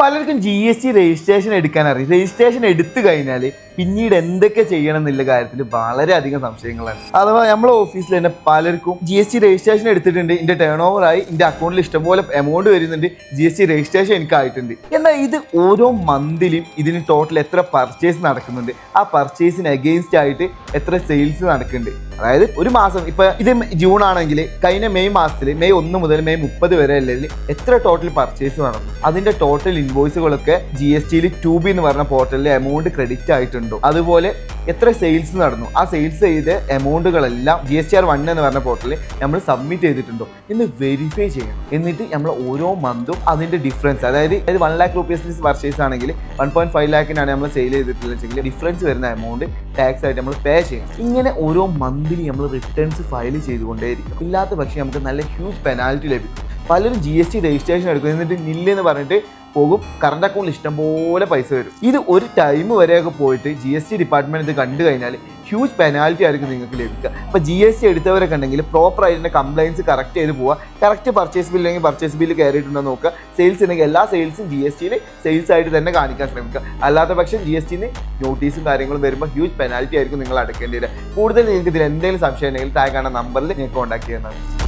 പലർക്കും GST registration എടുക്കാൻ അറിയും. രജിസ്ട്രേഷൻ എടുത്തു കഴിഞ്ഞാൽ പിന്നീട് എന്തൊക്കെ ചെയ്യണം എന്നുള്ള കാര്യത്തിൽ വളരെയധികം സംശയങ്ങളാണ്. അഥവാ നമ്മളെ ഓഫീസിൽ തന്നെ പലർക്കും GST രജിസ്ട്രേഷൻ എടുത്തിട്ടുണ്ട്, എൻ്റെ ടേൺ ഓവറായി, എൻ്റെ അക്കൗണ്ടിൽ ഇഷ്ടംപോലെ എമൗണ്ട് വരുന്നുണ്ട്, GST രജിസ്ട്രേഷൻ എനിക്കായിട്ടുണ്ട്. എന്നാൽ ഇത് ഓരോ മന്തിലും ഇതിന് ടോട്ടൽ എത്ര പർച്ചേസ് നടക്കുന്നുണ്ട്, ആ പർച്ചേസിന് അഗെയിൻസ്റ്റ് ആയിട്ട് എത്ര സെയിൽസ് നടക്കുന്നുണ്ട്. അതായത് ഒരു മാസം ഇപ്പം ഇത് ജൂൺ ആണെങ്കിൽ കഴിഞ്ഞ മെയ് മാസത്തിൽ മെയ് 1 മുതൽ മെയ് 30 വരെ അല്ലെങ്കിൽ എത്ര ടോട്ടൽ പർച്ചേസ് നടന്നു, അതിൻ്റെ ടോട്ടൽ ഇൻവോയ്സുകളൊക്കെ GSTയിൽ 2B എന്ന് പറഞ്ഞ പോർട്ടലിൽ എമൗണ്ട് ക്രെഡിറ്റ് ആയിട്ടുണ്ടോ, അതുപോലെ എത്ര സെയിൽസ് നടന്നു, ആ സെയിൽസ് ചെയ്ത എമൗണ്ടുകളെല്ലാം GSTR1 എന്ന് പറഞ്ഞ പോർട്ടലിൽ നമ്മൾ സബ്മിറ്റ് ചെയ്തിട്ടുണ്ടോ എന്ന് വെരിഫൈ ചെയ്യണം. എന്നിട്ട് നമ്മൾ ഓരോ മന്തും അതിൻ്റെ ഡിഫറൻസ്, അതായത് 1 lakh rupees പർച്ചേസ് ആണെങ്കിൽ 1.5 lakhനാണ് നമ്മൾ സെയിൽ ചെയ്തിട്ടുള്ളതെങ്കിൽ ഡിഫറൻസ് വരുന്ന എമൗണ്ട് ടാക്സ് ആയിട്ട് നമ്മൾ പേ ചെയ്യണം. ഇങ്ങനെ ഓരോ മന്തിലി നമ്മൾ റിട്ടേൺസ് ഫയൽ ചെയ്തുകൊണ്ടേയിരിക്കും. ഇല്ലാത്ത പക്ഷേ നമുക്ക് നല്ല ഹ്യൂജ് പെനാൽറ്റി ലഭിക്കും. പലരും GST രജിസ്ട്രേഷൻ എടുക്കും, എന്നിട്ട് നില്ലെന്ന് പറഞ്ഞിട്ട് പോകും, കറണ്ട് അക്കൗണ്ടിൽ ഇഷ്ടംപോലെ പൈസ വരും. ഇത് ഒരു ടൈം വരെയൊക്കെ പോയിട്ട് GST ഡിപ്പാർട്ട്മെൻറ്റ് ഇത് കണ്ടു കഴിഞ്ഞാൽ ഹ്യൂജ് പെനാൽറ്റി ആയിരിക്കും നിങ്ങൾക്ക് ലഭിക്കുക. അപ്പോൾ GST എടുത്തവരൊക്കെ ഉണ്ടെങ്കിൽ പ്രോപ്പറായിട്ട് കംപ്ലയിൻസ് കറക്റ്റ് ചെയ്ത് പോവുക. കറക്റ്റ് പർച്ചേസ് ബില്ലെങ്കിൽ പർച്ചേസ് ബില്ല് കയറിയിട്ടുണ്ടോ നോക്കുക. സെയിൽസ് ഉണ്ടെങ്കിൽ എല്ലാ സെയിൽസും GSTയിൽ സെയിൽസ് ആയിട്ട് തന്നെ കാണിക്കാൻ ശ്രമിക്കുക. അല്ലാത്ത പക്ഷം GSTന്ന് നോട്ടീസും കാര്യങ്ങളും വരുമ്പോൾ ഹ്യൂജ് പെനാൽറ്റി ആയിരിക്കും നിങ്ങൾ അടക്കേണ്ടി വരിക. കൂടുതൽ നിങ്ങൾക്ക് ഇതിൽ എന്തെങ്കിലും സംശയം ഉണ്ടെങ്കിൽ താഴെ കാണുന്ന നമ്പറിൽ നിങ്ങൾക്ക് കോൺടാക്ട് ചെയ്യുന്നതാണ്.